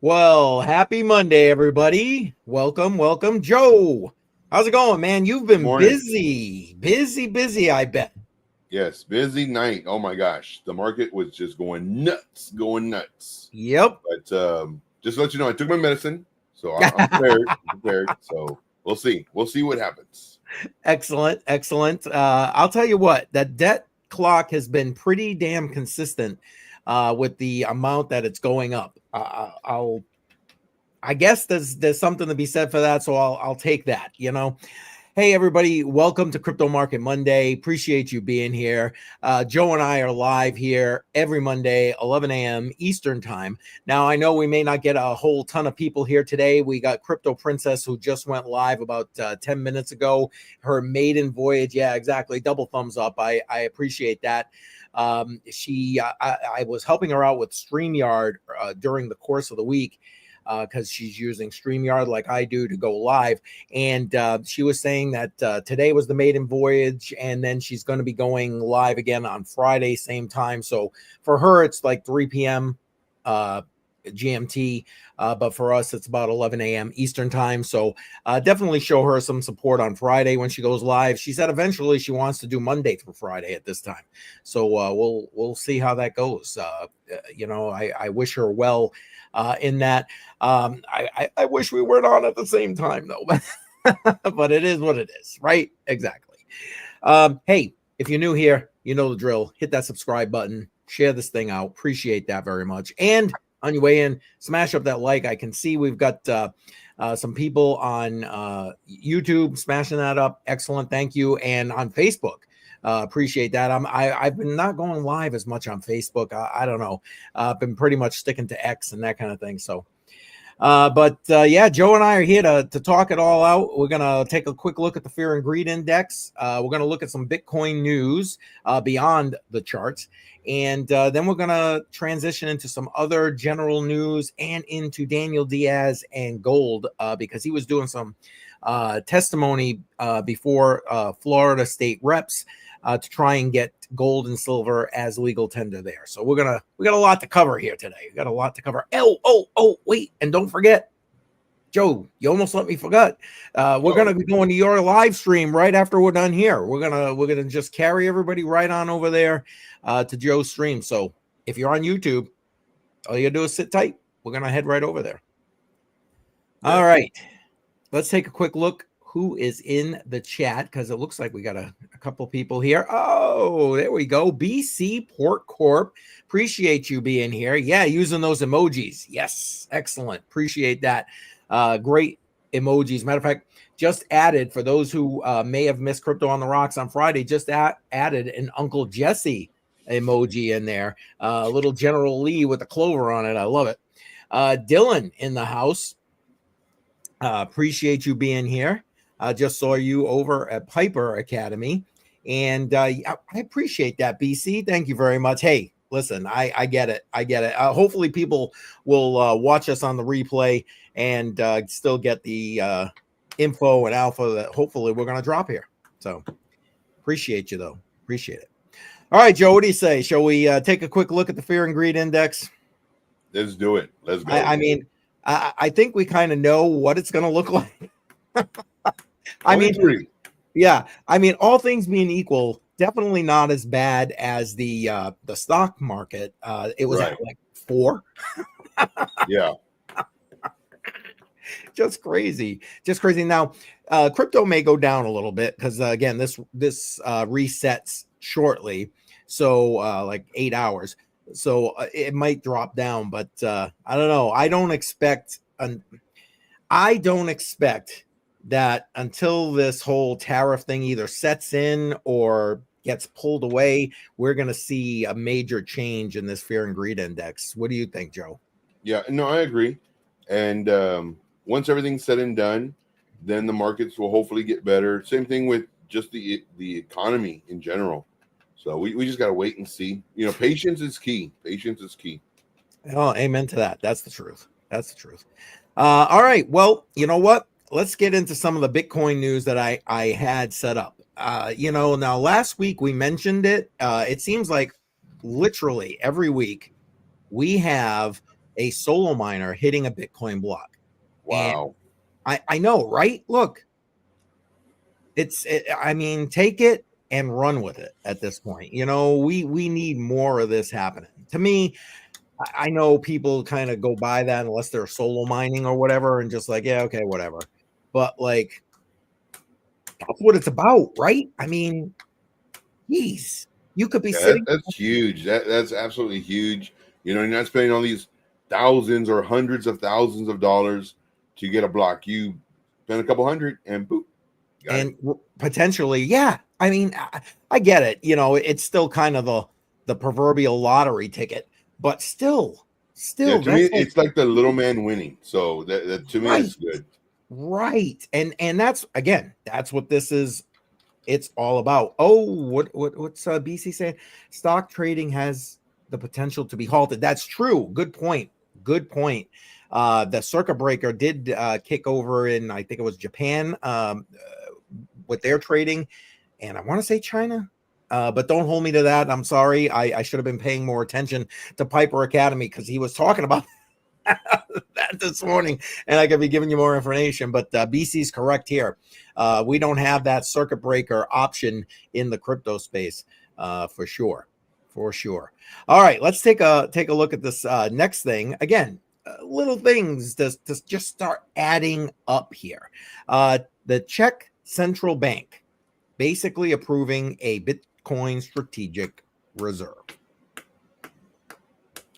Well, happy Monday, everybody. Welcome. Joe, how's it going, man? You've been Morning. busy, I bet. Yes, busy night. Oh my gosh, the market was just going nuts. Yep. But just to let you know, I took my medicine, so I'm prepared. I'm prepared. So we'll see. We'll see what happens. Excellent. I'll tell you what, that debt clock has been pretty damn consistent with the amount that it's going up. I guess there's something to be said for that, so I'll take that, Hey, everybody, welcome to Crypto Market Monday. Appreciate you being here. Joe and I are live here every Monday, 11 a.m. Eastern time. Now, I know we may not get a whole ton of people here today. We got Crypto Princess, who just went live about 10 minutes ago. Her maiden voyage. Yeah, exactly. Double thumbs up. I appreciate that. I was helping her out with StreamYard during the course of the week, because she's using StreamYard like I do to go live. And she was saying that today was the maiden voyage, and then she's going to be going live again on Friday, same time. So for her, it's like 3 p.m. GMT, but for us, it's about 11 a.m. Eastern time. So definitely show her some support on Friday when she goes live. She said eventually she wants to do Monday through Friday at this time. So we'll see how that goes. I wish her well in that. I wish we weren't on at the same time though, but it is what it is, right? Exactly. Hey, if you're new here, you know the drill. Hit that subscribe button, share this thing out. Appreciate that very much. And on your way in, smash up that like. I can see we've got some people on YouTube smashing that up. Excellent. Thank you. And on Facebook. Appreciate that. I've been not going live as much on Facebook. I don't know. I've been pretty much sticking to X and that kind of thing. So, yeah, Joe and I are here to talk it all out. We're gonna take a quick look at the Fear and Greed Index. We're gonna look at some Bitcoin news beyond the charts, and then we're gonna transition into some other general news and into Daniel Diaz and gold because he was doing some testimony before Florida state reps to try and get gold and silver as legal tender there. So we got a lot to cover here today. We got a lot to cover. Wait, and don't forget, Joe, you almost let me forget. We're gonna be going to your live stream right after we're done here. We're gonna just carry everybody right on over there to Joe's stream. So if you're on YouTube, all you gotta do is sit tight. We're gonna head right over there. Yeah. All right, let's take a quick look who is in the chat, because it looks like we got a couple people here. Oh, there we go. BC Port Corp. Appreciate you being here. Yeah, using those emojis. Yes, excellent. Appreciate that. Great emojis. Matter of fact, just added, for those who may have missed Crypto on the Rocks on Friday, just added an Uncle Jesse emoji in there. Little General Lee with a clover on it. I love it. Dylan in the house. Appreciate you being here. I just saw you over at Piper Academy, and I appreciate that, BC. Thank you very much. Hey, listen, I get it. Hopefully people will watch us on the replay and still get the info and alpha that hopefully we're going to drop here. So appreciate you, though. Appreciate it. All right, Joe, what do you say? Shall we take a quick look at the Fear and Greed Index? Let's do it. Let's go. I mean, I think we kind of know what it's going to look like. I mean, yeah. I mean, all things being equal, definitely not as bad as the stock market. It was at like 4. Yeah. Just crazy. Now, crypto may go down a little bit because again, this resets shortly, so like 8 hours. So it might drop down, but I don't know. I don't expect that until this whole tariff thing either sets in or gets pulled away, we're going to see a major change in this Fear and Greed Index. What do you think, Joe? Yeah, no, I agree. And once everything's said and done, then the markets will hopefully get better. Same thing with just the economy in general. So we just got to wait and see. You know, patience is key. Patience is key. Oh, amen to that. That's the truth. All right. Well, you know what? Let's get into some of the Bitcoin news that I had set up. Now last week we mentioned it. It seems like literally every week we have a solo miner hitting a Bitcoin block. And Wow. I know, right? Look, I mean, take it and run with it at this point. You know, we need more of this happening. To me, I know people kind of go by that unless they're solo mining or whatever, and just like, yeah, okay, whatever. But like, that's what it's about, right? I mean, geez, you could be Yeah, sitting. that's huge. That's absolutely huge. You know, you're not spending all these thousands or hundreds of thousands of dollars to get a block. You spend a couple hundred and boop, got it. And potentially, yeah. I mean, I get it. You know, it's still kind of the proverbial lottery ticket, but still, Yeah, to me, that's like it's like the little man winning. So that to me, right, that's good. right. And that's again, that's what this is. It's all about. Oh, what's BC saying? Stock trading has the potential to be halted. That's true. Good point. Good point. The circuit breaker did kick over in, I think it was Japan, with their trading, and I want to say China. But don't hold me to that. I'm sorry. I should have been paying more attention to Piper Academy because he was talking about that this morning, and I could be giving you more information. But BC's correct here. We don't have that circuit breaker option in the crypto space for sure. For sure. All right, let's take a look at this next thing. Again, little things to just start adding up here. The Czech Central Bank basically approving a Bitcoin strategic reserve.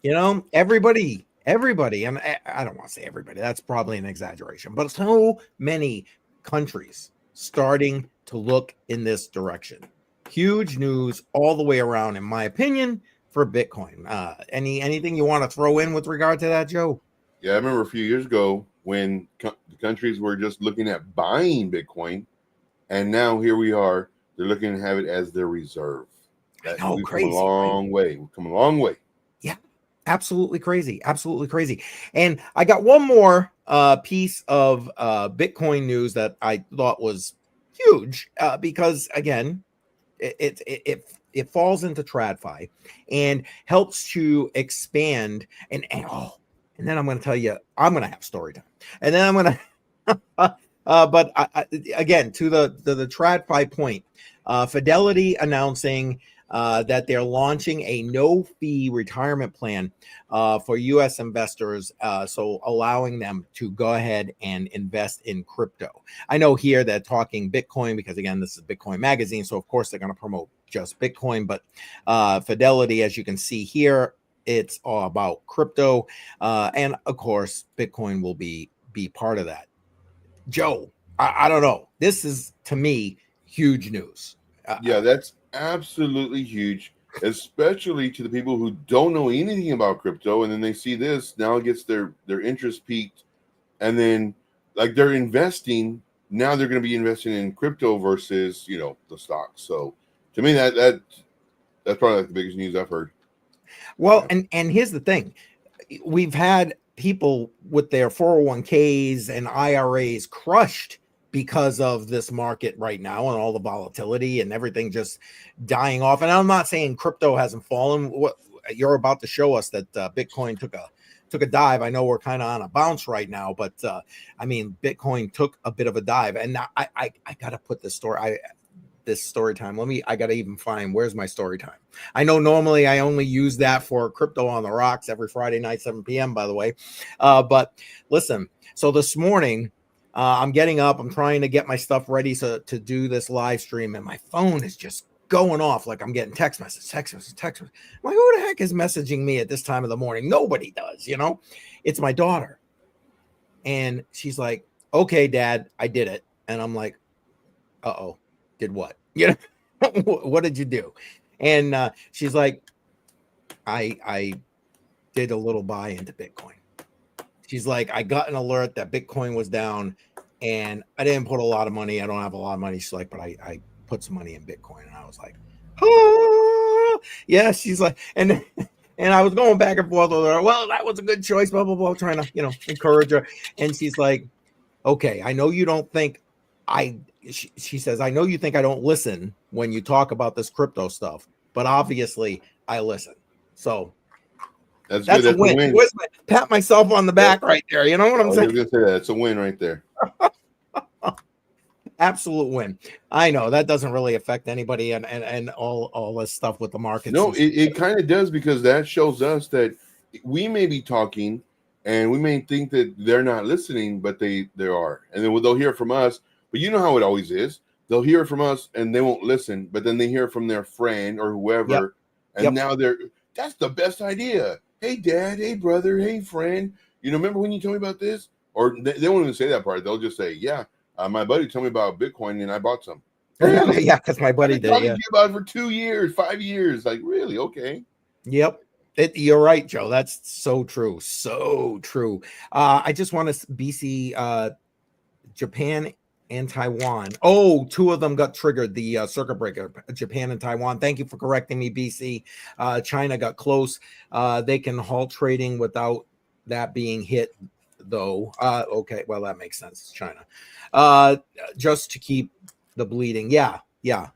You know, everybody, and I don't want to say everybody, that's probably an exaggeration, but so many countries starting to look in this direction. Huge news all the way around, in my opinion, for Bitcoin. Anything you want to throw in with regard to that, Joe? Yeah, I remember a few years ago when the countries were just looking at buying Bitcoin, and now here we are. They're looking to have it as their reserve. I know, We've come a crazy, right? long way. We've come a long way. Yeah, absolutely crazy. Absolutely crazy. And I got one more piece of Bitcoin news that I thought was huge because, again, it falls into TradFi and helps to expand and then I'm going to tell you, I'm going to have story time, and then I'm going to but again, to the TradFi point, Fidelity announcing that they're launching a no-fee retirement plan for U.S. investors, so allowing them to go ahead and invest in crypto. I know here they're talking Bitcoin because, again, this is Bitcoin Magazine, so of course they're going to promote just Bitcoin, but Fidelity, as you can see here, it's all about crypto, and of course Bitcoin will be part of that. Joe, I don't know. This is, to me, huge news. Yeah, that's absolutely huge, especially to the people who don't know anything about crypto, and then they see this. Now it gets their interest peaked, and then like they're investing. Now they're going to be investing in crypto versus the stocks. So to me, that's probably like the biggest news I've heard. Well, and here's the thing. We've had people with their 401ks and IRAs crushed because of this market right now and all the volatility and everything just dying off. And I'm not saying crypto hasn't fallen. What you're about to show us that Bitcoin took a dive. I know we're kind of on a bounce right now, but I mean, Bitcoin took a bit of a dive. And now I got to put this story time. I got to even find, where's my story time? I know normally I only use that for Crypto on the Rocks every Friday night, 7 p.m., by the way. But listen, so this morning, I'm getting up, I'm trying to get my stuff ready to do this live stream, and my phone is just going off like I'm getting text message. I'm like, who the heck is messaging me at this time of the morning? Nobody does, you know? It's my daughter. And she's like, okay, Dad, I did it. And I'm like, uh-oh. Did what? You know, what did you do? And she's like, I did a little buy into Bitcoin. She's like, I got an alert that Bitcoin was down, and I didn't put a lot of money. I don't have a lot of money. She's like, but I put some money in Bitcoin, and I was like, oh, yeah. She's like, and I was going back and forth with her. Well, that was a good choice. Blah blah blah. Trying to encourage her, and she's like, okay, I know you don't think she says, I know you think I don't listen when you talk about this crypto stuff, but obviously I listen. So That's good. That's a That's a win. win. Pat myself on the back right there. You know what I I'm was saying? gonna say that. It's a win right there. Absolute win. I know that doesn't really affect anybody and all this stuff with the markets. No, it kind of does, because that shows us that we may be talking and we may think that they're not listening, but they are. And then they'll hear from us. But you know how it always is. They'll hear from us and they won't listen, but then they hear from their friend or whoever. Yep. And now that's the best idea. Hey, dad. Hey, brother. Hey, friend. Remember when you told me about this? Or they won't even say that part. They'll just say, yeah, my buddy told me about Bitcoin and I bought some. Really? Yeah, because my I've buddy been did. talking Yeah. to you about it for 2 years, 5 years. Like, really? Okay. Yep. You're right, Joe. That's so true. So true. I just want to BC Japan and Taiwan. Oh, two of them got triggered. The circuit breaker, Japan and Taiwan. Thank you for correcting me, BC. China got close. They can halt trading without that being hit, though. Okay, well, that makes sense. China. Just to keep the bleeding. Yeah,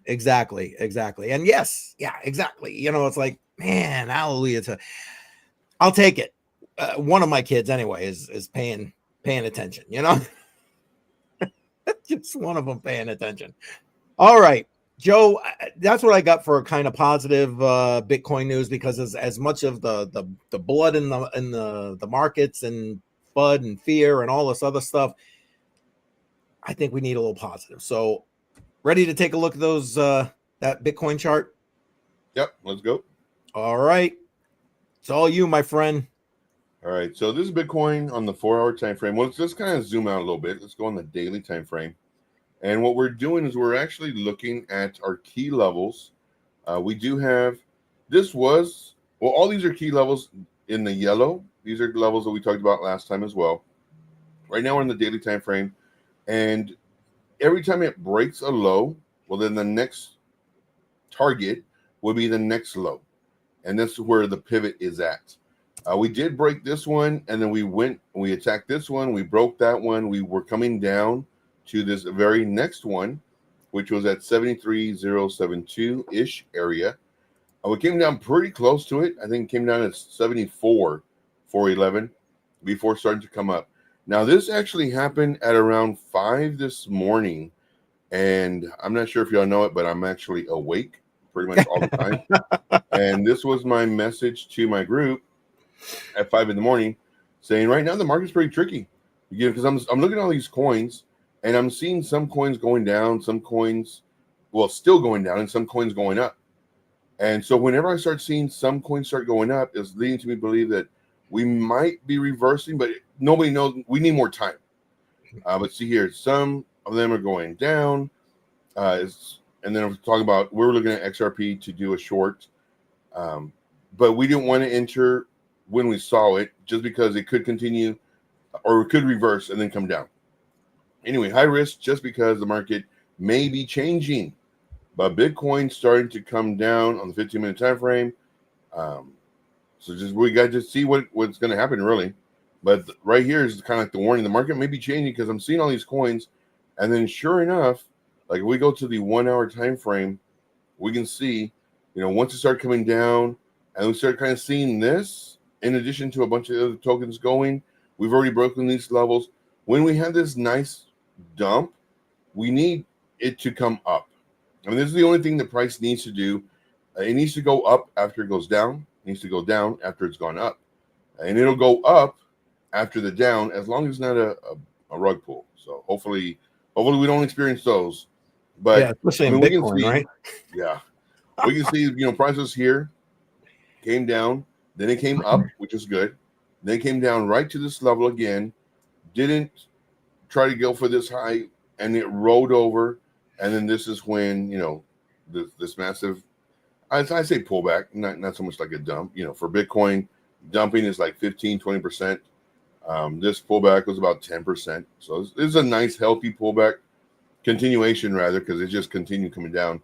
exactly. And yes, yeah, exactly. It's like, man, hallelujah. I'll take it. One of my kids, anyway, is paying attention. Just one of them paying attention. All right, Joe, that's what I got for a kind of positive Bitcoin news, because as much of the blood in the markets and FUD and fear and all this other stuff, I think we need a little positive. So, ready to take a look at those that Bitcoin chart? Yep, let's go. All right, it's all you, my friend. All right, so this is Bitcoin on the 4-hour time frame. Well, let's kind of zoom out a little bit. Let's go on the daily time frame. And what we're doing is we're actually looking at our key levels. We do have, all these are key levels in the yellow. These are levels that we talked about last time as well. Right now we're in the daily time frame, and every time it breaks a low, well, then the next target will be the next low. And this is where the pivot is at. We did break this one, and then we attacked this one. We broke that one. We were coming down to this very next one, which was at 73,072-ish area. We came down pretty close to it. I think it came down at 74,411 before starting to come up. Now, this actually happened at around 5 this morning, and I'm not sure if y'all know it, but I'm actually awake pretty much all the time. And this was my message to my group at 5 in the morning, saying right now the market's pretty tricky. Because I'm looking at all these coins, and I'm seeing some coins going down, some coins, still going down, and some coins going up. And so whenever I start seeing some coins start going up, it's leading to me believe that we might be reversing, but nobody knows. We need more time. But see here, some of them are going down. And then I'm talking about, we're looking at XRP to do a short. But we didn't want to enter when we saw it, just because it could continue or it could reverse and then come down. Anyway, high risk just because the market may be changing. But Bitcoin starting to come down on the 15-minute time frame. So we got to see what's going to happen, really. But right here is kind of like the warning. The market may be changing because I'm seeing all these coins. And then sure enough, like if we go to the 1-hour time frame, we can see, once it started coming down and we start kind of seeing this, in addition to a bunch of other tokens going, we've already broken these levels. When we have this nice dump, we need it to come up. I mean, this is the only thing the price needs to do. It needs to go up after it goes down. It needs to go down after it's gone up. And it'll go up after the down, as long as it's not a rug pull. So hopefully we don't experience those. But yeah, especially in Bitcoin, right? Yeah. We can see, prices here came down, then it came up, which is good. Then it came down right to this level again. Didn't try to go for this high, and it rolled over. And then this is when, this massive, I say pullback, not so much like a dump. For Bitcoin, dumping is like 15, 20%. This pullback was about 10%. So this is a nice, healthy pullback, continuation rather, because it just continued coming down.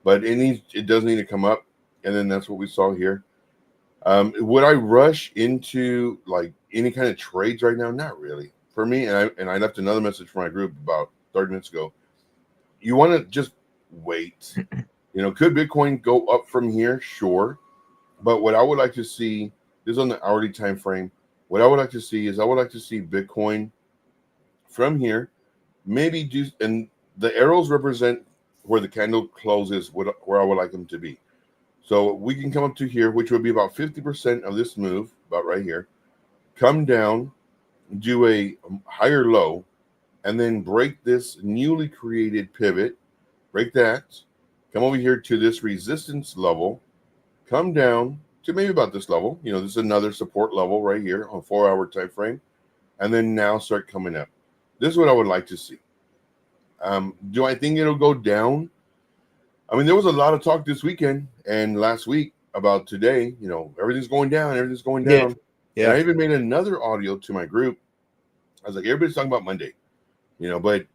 But it does need to come up. And then that's what we saw here. Would I rush into like any kind of trades right now? Not really. For me, and I left another message for my group about 30 minutes ago. You want to just wait. Could Bitcoin go up from here? Sure. But what I would like to see This is on the hourly time frame. What I would like to see is I would like to see Bitcoin from here, maybe do, and the arrows represent where the candle closes, where I would like them to be. So we can come up to here, which would be about 50% of this move, about right here. Come down, do a higher low, and then break this newly created pivot. Break that. Come over here to this resistance level. Come down to maybe about this level. You know, this is another support level right here on 4-hour time frame. And then now start coming up. This is what I would like to see. Do I think it'll go down? I mean, there was a lot of talk this weekend and last week about today. You know, everything's going down. Everything's going down. Yeah. And I even made another audio to my group. I was like, everybody's talking about Monday, you know, but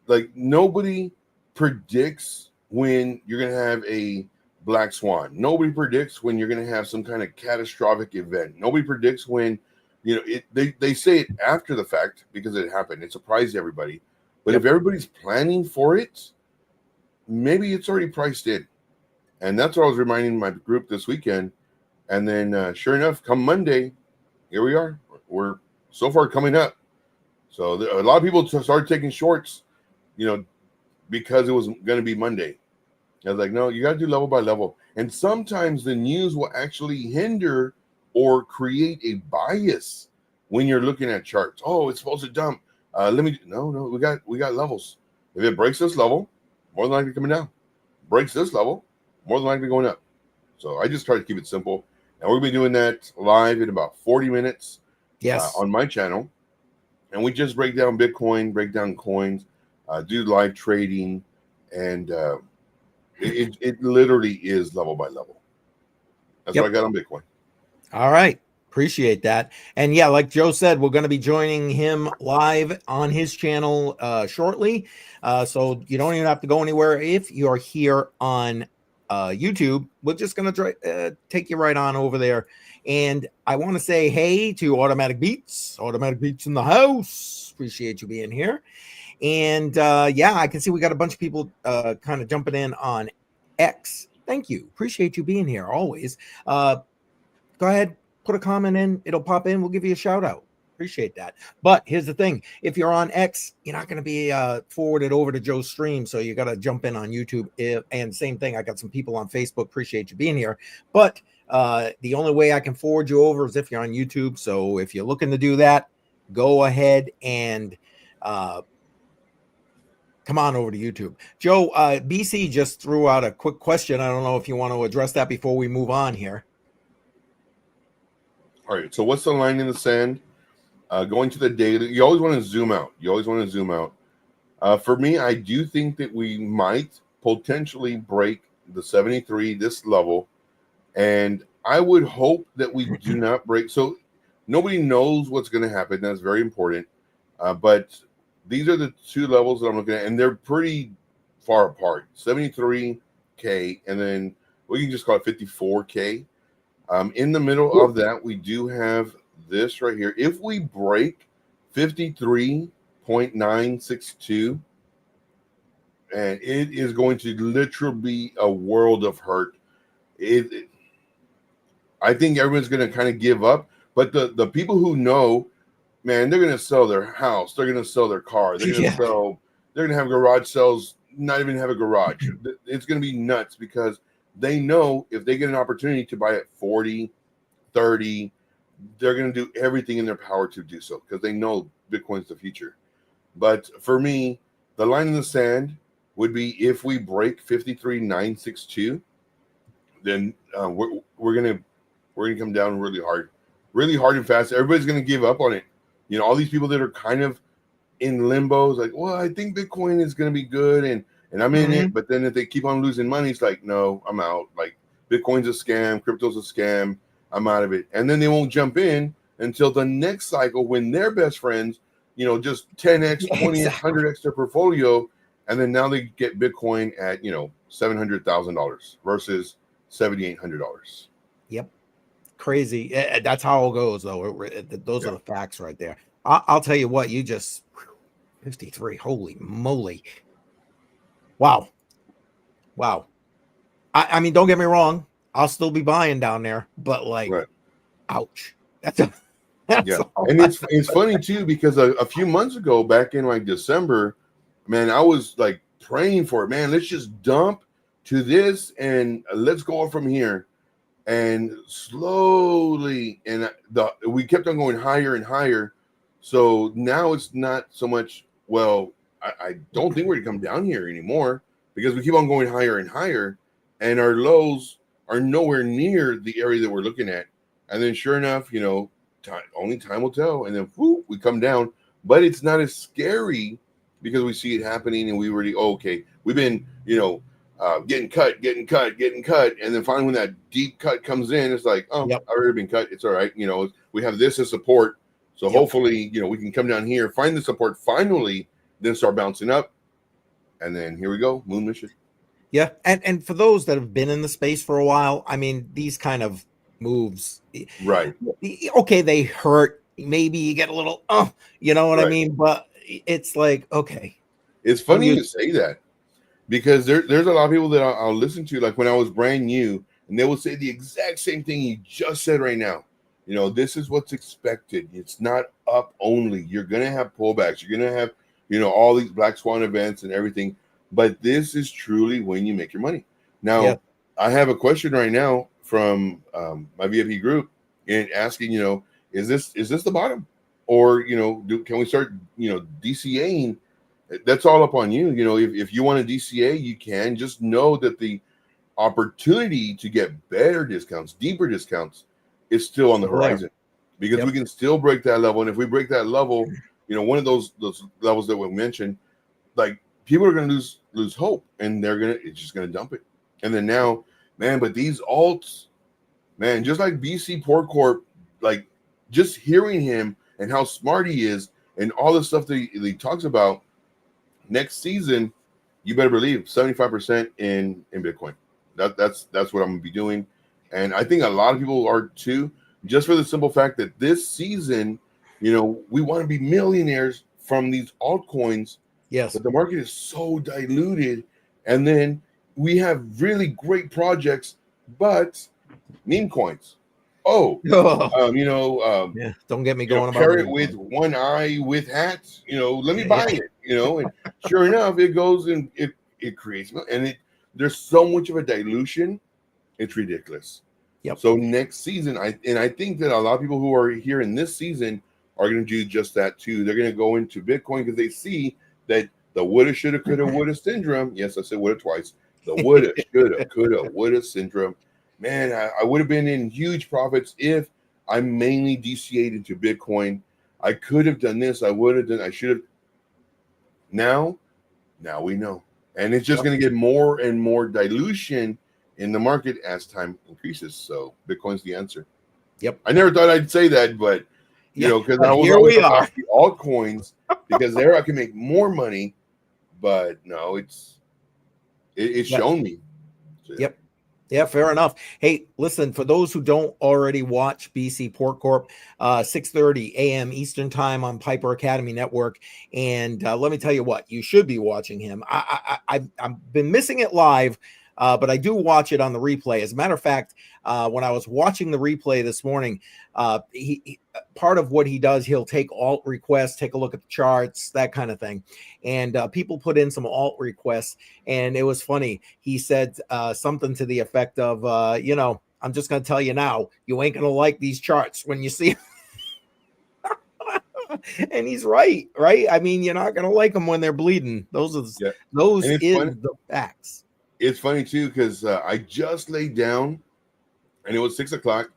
like nobody predicts when you're going to have a black swan. Nobody predicts when you're going to have some kind of catastrophic event. Nobody predicts when, you know, they say it after the fact because it happened. It surprised everybody. But if everybody's planning for it, maybe it's already priced in. And that's what I was reminding my group this weekend. And then sure enough, come Monday, here we are. We're so far coming up. So a lot of people started taking shorts, you know, because it was going to be Monday. I was like, no, you got to do level by level. And sometimes the news will actually hinder or create a bias when you're looking at charts. Oh, it's supposed to dump. No, we got levels. If it breaks this level, more than likely coming down. Breaks this level, more than likely going up. So I just try to keep it simple. And we're going to be doing that live in about 40 minutes on my channel. And we just break down Bitcoin, break down coins, do live trading, and it literally is level by level. That's what I got on Bitcoin. All right. Appreciate that. And yeah, like Joe said, we're going to be joining him live on his channel shortly. So you don't even have to go anywhere. If you're here on YouTube, we're just going to take you right on over there. And I want to say hey to Automatic Beats in the house. Appreciate you being here. And yeah, I can see we got a bunch of people kind of jumping in on X. Thank you. Appreciate you being here always. Go ahead, put a comment in. It'll pop in. We'll give you a shout out. Appreciate that. But here's the thing. If you're on X, you're not going to be forwarded over to Joe's stream. So you got to jump in on YouTube. And same thing. I got some people on Facebook. Appreciate you being here. But the only way I can forward you over is if you're on YouTube. So if you're looking to do that, go ahead and come on over to YouTube. Joe, BC just threw out a quick question. I don't know if you want to address that before we move on here. All right. So what's the line in the sand? Going to the daily, you always want to zoom out. For me, I do think that we might potentially break the 73, this level. And I would hope that we do not break. So nobody knows what's going to happen. That's very important. But these are the two levels that I'm looking at, and they're pretty far apart. 73K, and then we can just call it 54K. In the middle of that, we do have this right here. If we break 53.962, and it is going to literally be a world of hurt. I think everyone's going to kind of give up, but the people who know, man, they're going to sell their house. They're going to sell their car. They're going to sell. They're going to have garage sales. Not even have a garage. It's going to be nuts because they know if they get an opportunity to buy at 40, 30, they're going to do everything in their power to do so because they know Bitcoin's the future. But for me, the line in the sand would be if we break 53,962, then we're gonna come down really hard and fast. Everybody's gonna give up on it. You know, all these people that are kind of in limbo, like, well, I think Bitcoin is gonna be good, and I'm in it. But then if they keep on losing money, it's like, no, I'm out. Like Bitcoin's a scam, crypto's a scam. I'm out of it. And then they won't jump in until the next cycle when their best friends, you know, just 10x, 20x, 100x their portfolio, and then now they get Bitcoin at, you know, $700,000 versus $7,800. Yep. Crazy. That's how it goes, though. Those are the facts right there. I'll tell you what, you just 53. Holy moly. Wow. I mean, don't get me wrong. I'll still be buying down there, but like Ouch. That's Yeah, all. and it's funny too because a few months ago, back in like December, man, I was like praying for it. Man, let's just dump to this and let's go from here. And slowly, and we kept on going higher and higher. So now it's not so much. Well, I don't think we're gonna come down here anymore because we keep on going higher and higher, and our lows are nowhere near the area that we're looking at. And then, sure enough, only time will tell. And then whoop, we come down, but it's not as scary because we see it happening, and we already okay. We've been getting cut, and then finally when that deep cut comes in, it's like, oh, Yep. I've already been cut. It's all right. We have this as support, so hopefully, we can come down here, find the support, finally, then start bouncing up, and then here we go, moon mission. Yeah, and for those that have been in the space for a while, I mean, these kind of moves, Right? Okay, they hurt. Maybe you get a little, you know what I mean? But it's like, okay. It's funny you say that because there's a lot of people that I'll listen to, like when I was brand new, and they will say the exact same thing you just said right now. This is what's expected. It's not up only. You're gonna have pullbacks. You're gonna have all these black swan events and everything. But this is truly when you make your money. Now, I have a question right now from my VIP group and asking, is this the bottom, or can we start DCAing? That's all up on you. If you want to DCA, you can. Just know that the opportunity to get better discounts, deeper discounts, is still on the horizon, because we can still break that level. And if we break that level, one of those levels that we mentioned, like, people are going to lose hope, and it's just going to dump it. And then now, man, but these alts, man, just like BC Port Corp, like, just hearing him and how smart he is and all the stuff that he talks about, next season, you better believe 75% in Bitcoin. That's what I'm going to be doing. And I think a lot of people are too, just for the simple fact that this season, we want to be millionaires from these altcoins. Yes. But the market is so diluted. And then we have really great projects, but meme coins. Don't get me going about parrot with one eye with hats. Let me buy it. And sure enough, it goes and it creates, and there's so much of a dilution, it's ridiculous. Yep. So next season, I think that a lot of people who are here in this season are going to do just that too. They're going to go into Bitcoin because they see that the woulda, shoulda, coulda, woulda syndrome. Yes, I said woulda twice. The woulda, shoulda, coulda, woulda syndrome. Man, I would have been in huge profits if I mainly DCA'd into Bitcoin. I could have done this. I would have done. I should have. Now we know, and it's just going to get more and more dilution in the market as time increases. So Bitcoin's the answer. Yep. I never thought I'd say that, but because I was always about the altcoins, because there I can make more money. But no, it's shown me. So, yep. Yeah, fair enough. Hey, listen, for those who don't already watch BC Port Corp, 6:30 a.m. Eastern Time on Piper Academy Network. And let me tell you what, you should be watching him. I've been missing it live, but I do watch it on the replay. As a matter of fact, when I was watching the replay this morning, he part of what he does, he'll take alt requests, take a look at the charts, that kind of thing. And people put in some alt requests, and it was funny. He said something to the effect of, I'm just going to tell you now, you ain't going to like these charts when you see and he's right? I mean, you're not going to like them when they're bleeding. Those are the facts. It's funny too, because I just laid down and it was 6 o'clock,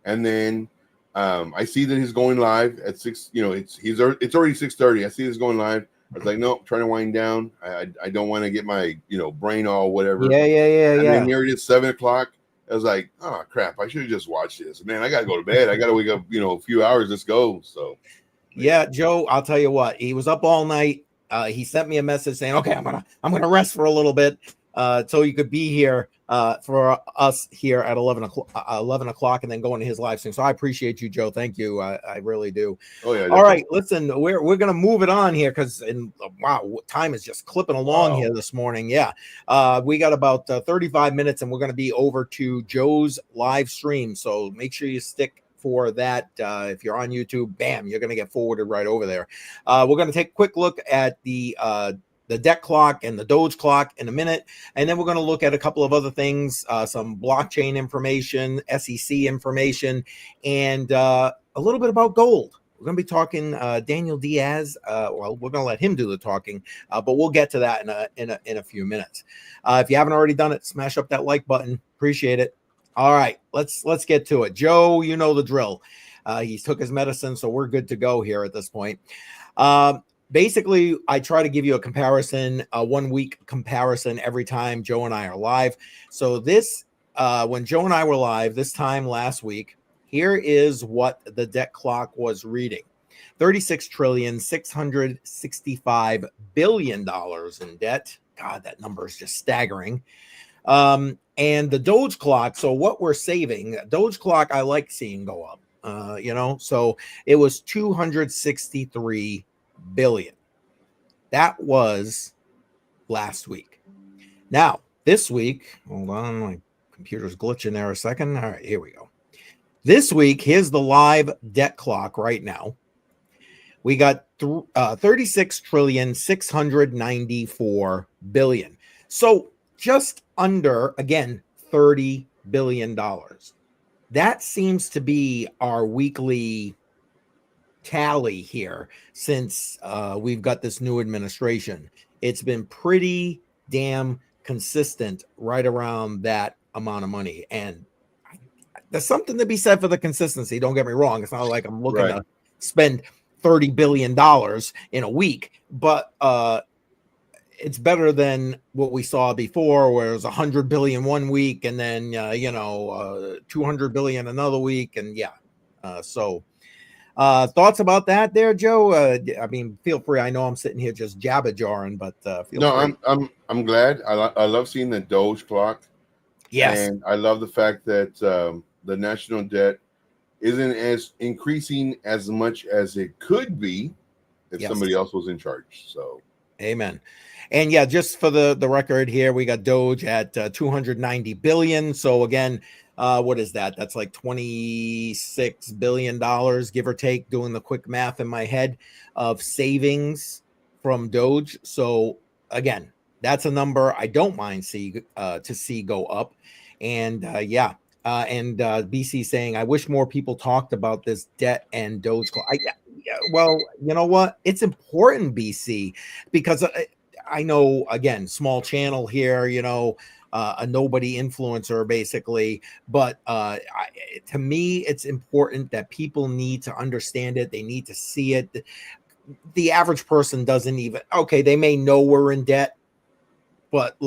and then I see that he's going live at 6. It's already 6:30. I see he's going live. I was like, no, I'm trying to wind down. I don't want to get my brain all whatever. Yeah. And then here it is, 7 o'clock. I was like, oh crap, I should have just watched this. Man, I gotta go to bed. I gotta wake up, a few hours. Let's go. So yeah, Joe, I'll tell you what, he was up all night. He sent me a message saying, okay, I'm gonna rest for a little bit. So you could be here for us here at 11 o'clock and then go into his live stream. So I appreciate you, Joe. Thank you. I really do. Oh, yeah. All right. Listen, we're going to move it on here because time is just clipping along here this morning. Yeah. We got about 35 minutes and we're going to be over to Joe's live stream. So make sure you stick for that. If you're on YouTube, bam, you're going to get forwarded right over there. We're going to take a quick look at the debt clock and the Doge clock in a minute. And then we're going to look at a couple of other things, some blockchain information, SEC information, and a little bit about gold. We're going to be talking Daniel Diaz. Well, we're going to let him do the talking, but we'll get to that in a few minutes. If you haven't already done it, smash up that like button. Appreciate it. All right, let's get to it. Joe, you know the drill. He took his medicine, so we're good to go here at this point. Basically, I try to give you a comparison, a 1 week comparison every time Joe and I are live. So this, when Joe and I were live this time last week, here is what the debt clock was reading. $36,665 billion in debt. God, that number is just staggering. And the Doge clock, so what we're saving, Doge clock, I like seeing go up, so it was 263 billion. That was last week. Now, this week, hold on, my computer's glitching there a second. All right, here we go. This week, here's the live debt clock right now. We got 36,694 billion. So just under, again, $30 billion. That seems to be our weekly tally here since we've got this new administration. It's been pretty damn consistent right around that amount of money. And there's something to be said for the consistency. Don't get me wrong. It's not like I'm looking to spend $30 billion in a week, but it's better than what we saw before, where it was 100 billion 1 week and then 200 billion another week. And so thoughts about that there, Joe? I mean, feel free. I know I'm sitting here just jabber jarring, but feel free. I'm glad. I love seeing the Doge clock. Yes, and I love the fact that the national debt isn't as increasing as much as it could be if somebody else was in charge. So, amen. And just for the record here, we got Doge at 290 billion. So again, what is that? That's like $26 billion, give or take, doing the quick math in my head, of savings from Doge. So again, that's a number I don't mind to see go up. And BC saying, I wish more people talked about this debt and Doge. Well, you know what? It's important, BC, because I know, again, small channel here, a nobody influencer basically, but to me, it's important that people need to understand it. They need to see it. The average person doesn't even, they may know we're in debt, but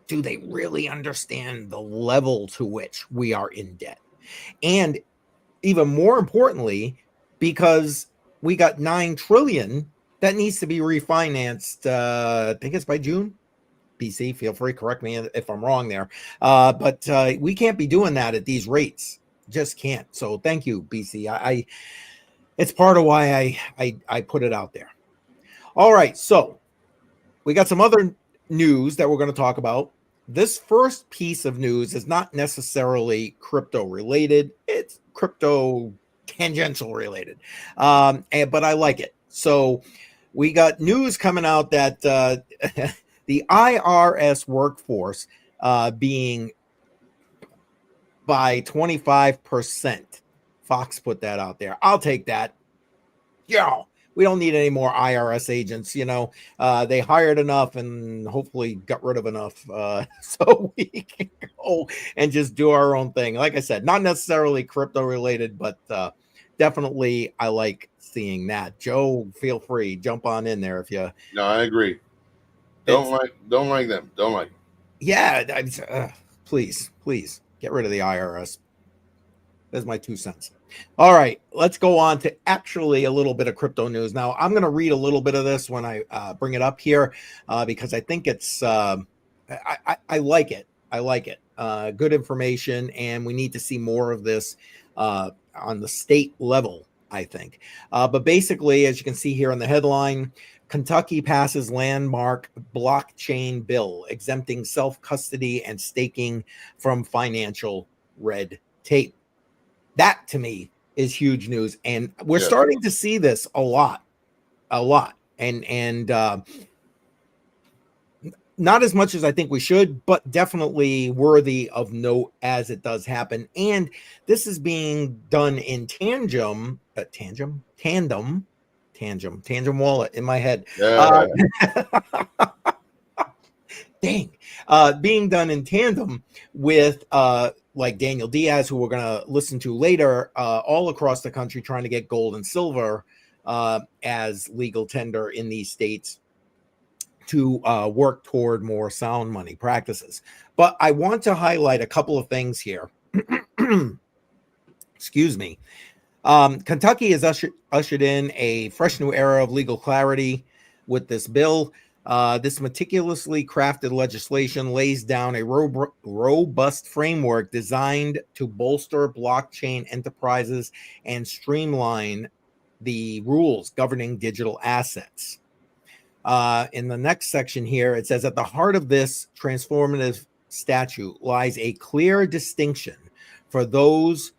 do they really understand the level to which we are in debt? And even more importantly, because we got 9 trillion that needs to be refinanced. I think it's by June. BC, feel free, correct me if I'm wrong there. But we can't be doing that at these rates. Just can't. So thank you, BC. It's part of why I put it out there. All right. So we got some other news that we're going to talk about. This first piece of news is not necessarily crypto related. It's crypto tangential related. But I like it. So we got news coming out that the IRS workforce being by 25%. Fox put that out there. I'll take that. We don't need any more IRS agents. They hired enough and hopefully got rid of enough so we can go and just do our own thing. Like I said, not necessarily crypto related, but definitely I like seeing that. Joe, feel free, jump on in there if you. No, I agree. Don't like them. Don't like them. Yeah, please get rid of the IRS. That's my 2 cents. All right, let's go on to actually a little bit of crypto news. Now, I'm going to read a little bit of this when I bring it up here because I think it's I like it. I like it. Good information, and we need to see more of this on the state level, I think. But basically, as you can see here in the headline, Kentucky passes landmark blockchain bill exempting self-custody and staking from financial red tape. That, to me, is huge news, and we're Yes. starting to see this a lot, and not as much as I think we should, but definitely worthy of note as it does happen. And this is being done in tandem wallet in my head. Yeah. Being done in tandem with like Daniel Diaz, who we're going to listen to later, all across the country trying to get gold and silver as legal tender in these states to work toward more sound money practices. But I want to highlight a couple of things here. Excuse me. Kentucky has ushered in a fresh new era of legal clarity with this bill. This meticulously crafted legislation lays down a robust framework designed to bolster blockchain enterprises and streamline the rules governing digital assets. In the next section here, it says, at the heart of this transformative statute lies a clear distinction for those,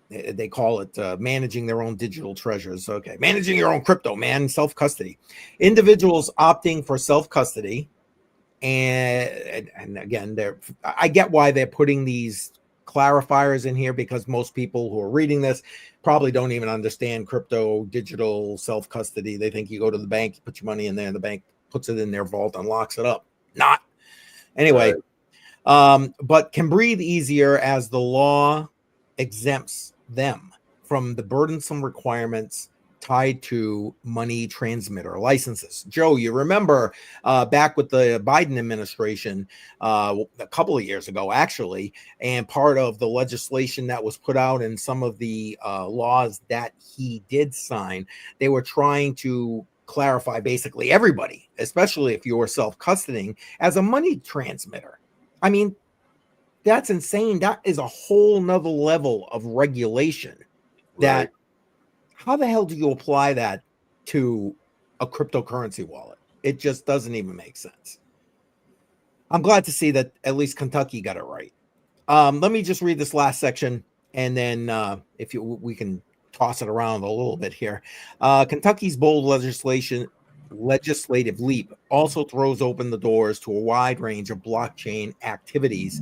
they call it managing their own digital treasures. Okay, managing your own crypto, man, self-custody. Individuals opting for self-custody, and again, I get why they're putting these clarifiers in here, because most people who are reading this probably don't even understand crypto digital self-custody. They think you go to the bank, you put your money in there, and the bank puts it in their vault and locks it up. Not. Anyway, but can breathe easier as the law exempts them from the burdensome requirements tied to money transmitter licenses. Joe, you remember back with the Biden administration a couple of years ago, actually, and part of the legislation that was put out and some of the laws that he did sign, they were trying to clarify basically everybody, especially if you're self-custodying, as a money transmitter. I mean, that's insane. That is a whole nother level of regulation. That how the hell do you apply that to a cryptocurrency wallet? It just doesn't even make sense. I'm glad to see that at least Kentucky got it right. Let me just read this last section, and then we can toss it around a little bit here. Kentucky's bold legislative leap also throws open the doors to a wide range of blockchain activities.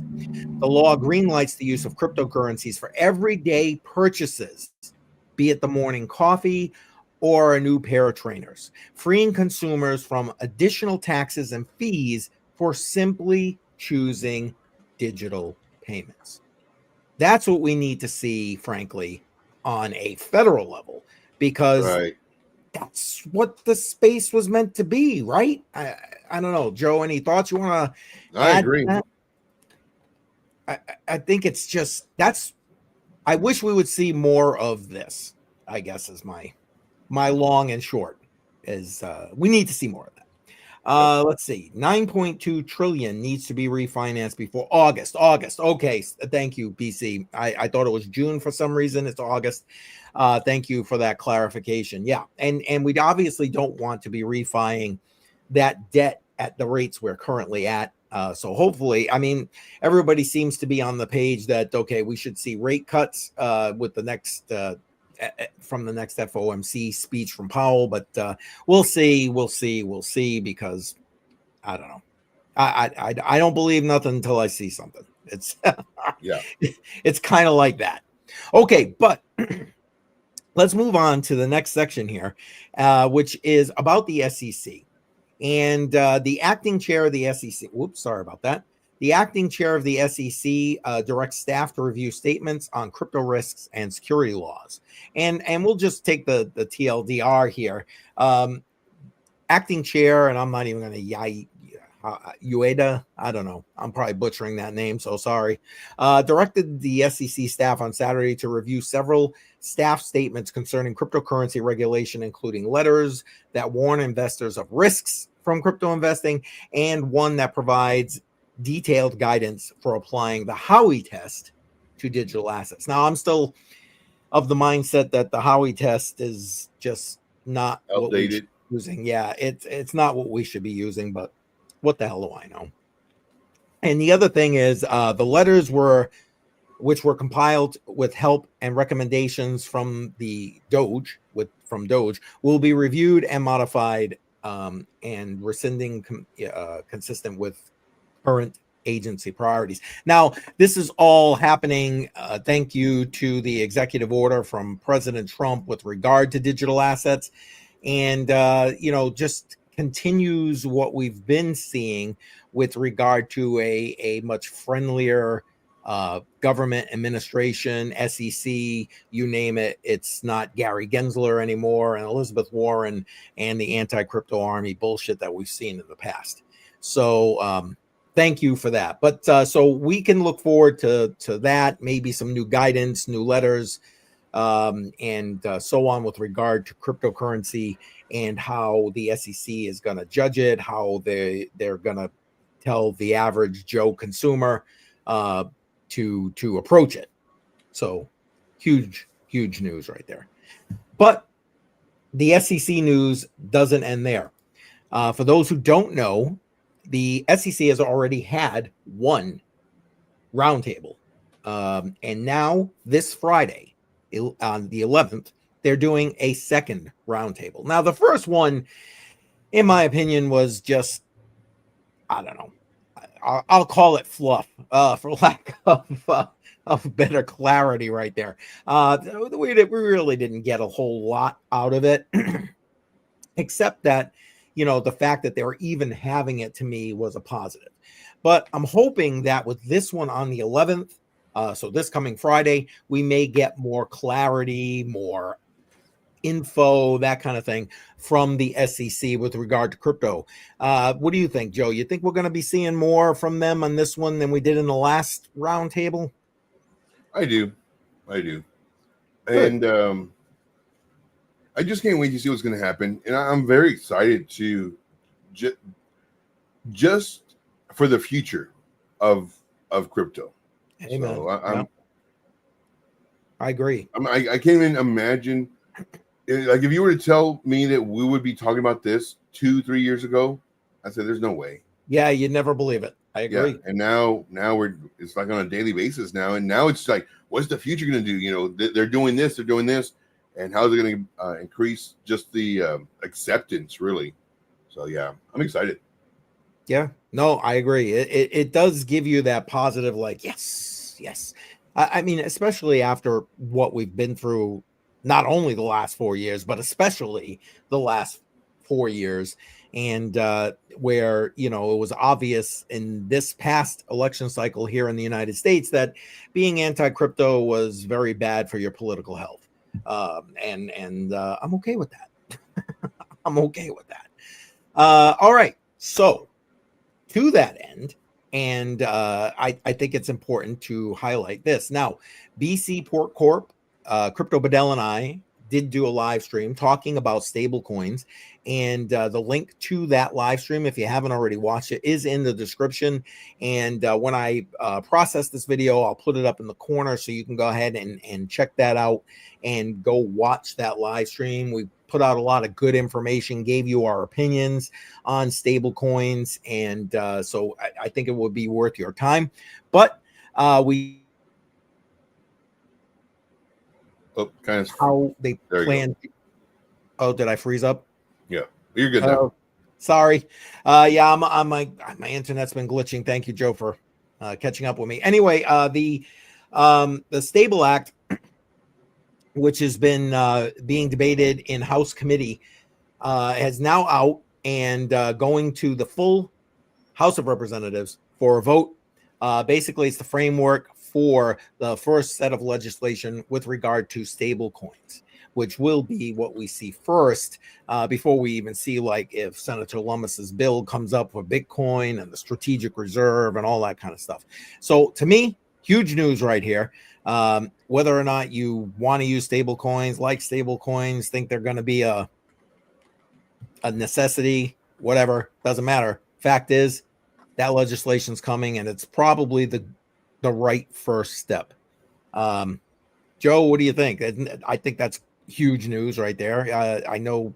The law greenlights the use of cryptocurrencies for everyday purchases, be it the morning coffee or a new pair of trainers, freeing consumers from additional taxes and fees for simply choosing digital payments. That's what we need to see, frankly, on a federal level, because that's what the space was meant to be, right? I don't know. Joe, any thoughts you want to add? I agree. I think it's just, I wish we would see more of this, I guess, is my long and short, is we need to see more of that. Let's see, 9.2 trillion needs to be refinanced before August. Okay, thank you, BC. I thought it was June for some reason. It's August. Thank you for that clarification. Yeah, and we obviously don't want to be refining that debt at the rates we're currently at. So hopefully, I mean, everybody seems to be on the page that, okay, we should see rate cuts with the next from the next FOMC speech from Powell, but we'll see, because I don't know. I don't believe nothing until I see something. It's it's kind of like that. Okay, but let's move on to the next section here, which is about the SEC. And the acting chair of the SEC, sorry about that. The acting chair of the SEC directs staff to review statements on crypto risks and security laws. And we'll just take the TLDR here. Acting chair, and I'm not even going to Ueda, I don't know. I'm probably butchering that name, so sorry. Directed the SEC staff on Saturday to review several staff statements concerning cryptocurrency regulation, including letters that warn investors of risks from crypto investing, and one that provides detailed guidance for applying the Howey test to digital assets. Now, I'm still of the mindset that the Howey test is just not outdated. What we should be using. Yeah, it's not what we should be using, but what the hell do I know? And the other thing is the letters were which were compiled with help and recommendations from the Doge, from Doge, will be reviewed and modified and rescinding consistent with current agency priorities. Now, this is all happening thank you to the executive order from President Trump with regard to digital assets, and just continues what we've been seeing with regard to a much friendlier government administration, SEC, you name it. It's not Gary Gensler anymore and Elizabeth Warren and the anti-crypto army bullshit that we've seen in the past. So thank you for that. But so we can look forward to that, maybe some new guidance, new letters, and so on with regard to cryptocurrency and how the SEC is going to judge it, how they're going to tell the average Joe consumer to approach it. So huge news right there. But the SEC news doesn't end there. For those who don't know, the SEC has already had one roundtable. And now this Friday, on the 11th, they're doing a second roundtable. Now, the first one, in my opinion, was just, I don't know, I'll call it fluff, for lack of better clarity right there. We really didn't get a whole lot out of it, except that, the fact that they were even having it, to me, was a positive. But I'm hoping that with this one on the 11th, so this coming Friday, we may get more clarity, more info, that kind of thing from the SEC with regard to crypto. What do you think, Joe? You think we're going to be seeing more from them on this one than we did in the last roundtable? I do. Good. And I just can't wait to see what's going to happen. And I'm very excited to just for the future of crypto. Amen. So I agree. I can't even imagine, like, if you were to tell me that we would be talking about this 2-3 years ago, I said there's no way. Yeah, you'd never believe it. I agree. Yeah. And now it's like on a daily basis now, and now it's like, what's the future going to do? They're doing this, and how is it going to increase just the acceptance, really? So yeah, I'm excited. Yeah, no, I agree. It does give you that positive, like, yes. I mean, especially after what we've been through, not only the last 4 years, but especially the last 4 years. And where, it was obvious in this past election cycle here in the United States that being anti-crypto was very bad for your political health. And I'm okay with that. I'm okay with that. All right. So to that end, and I think it's important to highlight this. Now, BC Port Corp, Crypto Bedell and I did do a live stream talking about stable coins, and the link to that live stream, if you haven't already watched it, is in the description. And when I process this video, I'll put it up in the corner so you can go ahead and check that out and go watch that live stream. We put out a lot of good information, gave you our opinions on stable coins, and so I think it would be worth your time. But we how they plan. Oh, did I freeze up? Yeah, you're good now. Sorry. Yeah, I'm my internet's been glitching. Thank you, Joe, for catching up with me. Anyway, the Stable Act, which has been being debated in House committee, is now out and going to the full House of Representatives for a vote. Basically, it's the framework for the first set of legislation with regard to stable coins, which will be what we see first before we even see, like, if Senator Lummis's bill comes up for Bitcoin and the strategic reserve and all that kind of stuff. So to me, huge news right here. Whether or not you want to use stable coins, like stable coins, think they're going to be a necessity, whatever, doesn't matter. Fact is, that legislation's coming, and it's probably the right first step. Joe, what do you think? I think that's huge news right there. I know,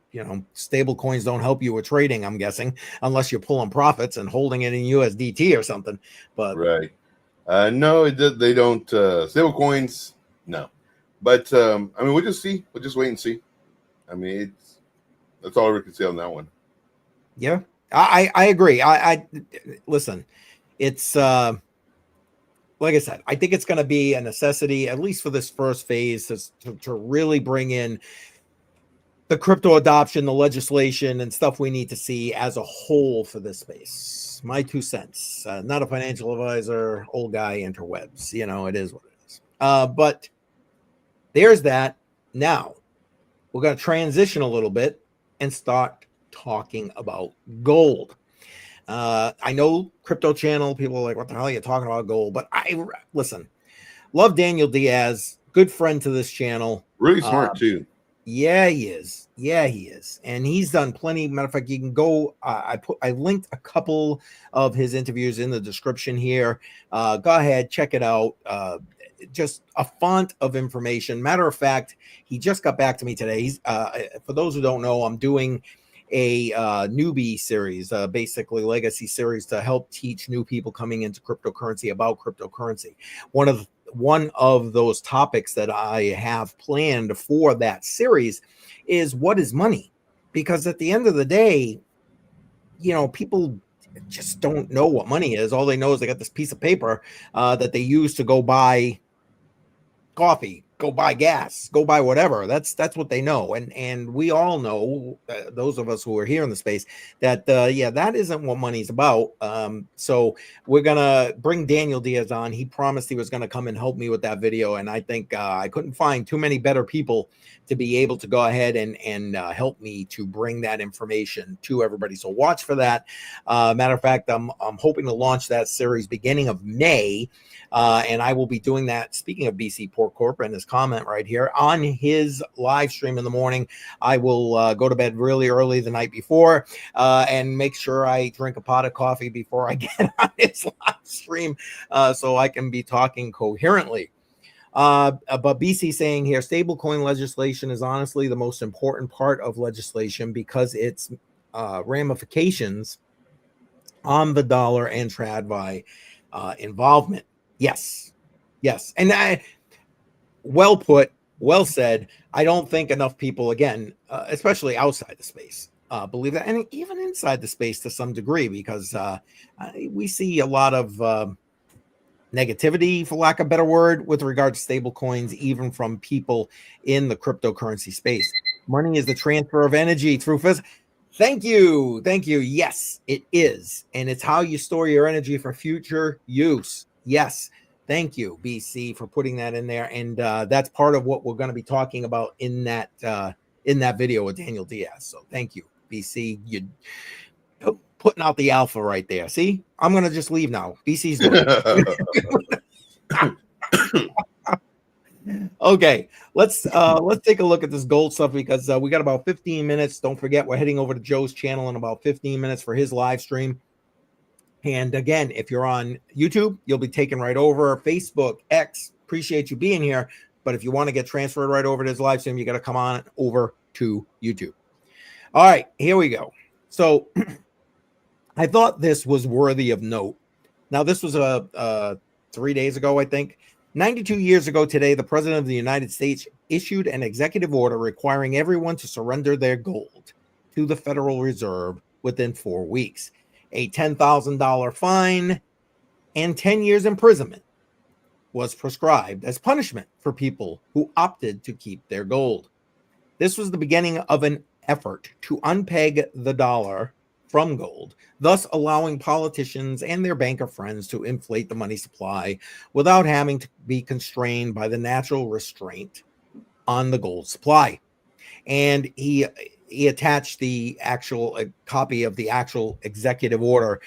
stable coins don't help you with trading, I'm guessing, unless you're pulling profits and holding it in USDT or something. But right. No, they don't. Stable coins, no. But I mean, we'll just see. We'll just wait and see. I mean, that's all we can say on that one. Yeah, I agree. I listen. It's like I said, I think it's going to be a necessity, at least for this first phase, to really bring in the crypto adoption, the legislation, and stuff we need to see as a whole for this space. My 2 cents. Not a financial advisor, old guy interwebs. You know, it is what it is. But there's that. Now we're going to transition a little bit and start talking about gold. I know crypto channel people are like, what the hell are you talking about gold? But I listen, love Daniel Diaz, good friend to this channel. Really smart too. Yeah, he is. Yeah, he is. And he's done plenty. Matter of fact, you can go. I linked a couple of his interviews in the description here. Go ahead, check it out. Just a font of information. Matter of fact, he just got back to me today. He's for those who don't know, I'm doing a newbie series, basically legacy series to help teach new people coming into cryptocurrency about cryptocurrency. One of those topics that I have planned for that series is what is money? Because at the end of the day, you know, people just don't know what money is. All they know is they got this piece of paper that they use to go buy coffee, go buy gas, go buy whatever. That's what they know. And we all know, those of us who are here in the space, that yeah, that isn't what money's about. So we're gonna bring Daniel Diaz on. He promised he was gonna come and help me with that video, and I think I couldn't find too many better people to be able to go ahead and help me to bring that information to everybody. So watch for that. Matter of fact, I'm hoping to launch that series beginning of May. And I will be doing that. Speaking of BC Pork Corp and his comment right here on his live stream in the morning, I will go to bed really early the night before and make sure I drink a pot of coffee before I get on his live stream so I can be talking coherently. But BC saying here, stablecoin legislation is honestly the most important part of legislation because its ramifications on the dollar and TradFi involvement. Yes. And well put, well said. I don't think enough people, again, especially outside the space, believe that, and even inside the space to some degree, because we see a lot of negativity, for lack of a better word, with regard to stable coins, even from people in the cryptocurrency space. Money is the transfer of energy through physical. Thank you. Yes, it is. And it's how you store your energy for future use. Yes. Thank you, BC, for putting that in there. And that's part of what we're going to be talking about in that video with Daniel Diaz. So thank you, BC. You putting out the alpha right there. See, I'm going to just leave now. BC's doing it. Okay, let's take a look at this gold stuff because we got about 15 minutes. Don't forget, we're heading over to Joe's channel in about 15 minutes for his live stream. And again, if you're on YouTube, you'll be taken right over. Facebook, X, appreciate you being here. But if you want to get transferred right over to his live stream, you got to come on over to YouTube. All right, here we go. So I thought this was worthy of note. Now, this was 3 days ago, I think. 92 years ago today, the President of the United States issued an executive order requiring everyone to surrender their gold to the Federal Reserve within 4 weeks. A $10,000 fine and 10 years imprisonment was prescribed as punishment for people who opted to keep their gold. This was the beginning of an effort to unpeg the dollar from gold, thus allowing politicians and their banker friends to inflate the money supply without having to be constrained by the natural restraint on the gold supply. And he attached the actual copy of the actual executive order.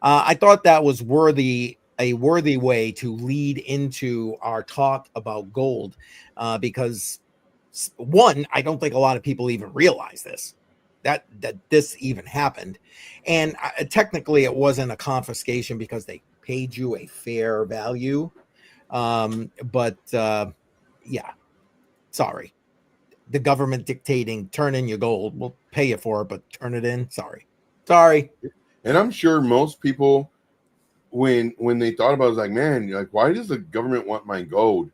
I thought that was a worthy way to lead into our talk about gold because one, I don't think a lot of people even realize this. That this even happened, and technically it wasn't a confiscation because they paid you a fair value, but yeah, sorry, the government dictating turn in your gold, we'll pay you for it, but turn it in. Sorry. And I'm sure most people when they thought about it, I was like, man, like, why does the government want my gold?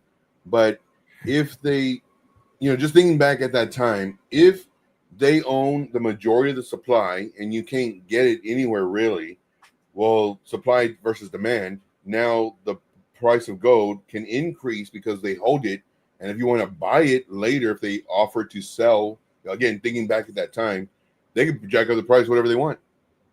But if they, just thinking back at that time, if they own the majority of the supply and you can't get it anywhere really, well, supply versus demand, now the price of gold can increase because they hold it. And if you want to buy it later, if they offer to sell, again, thinking back at that time, they could jack up the price whatever they want.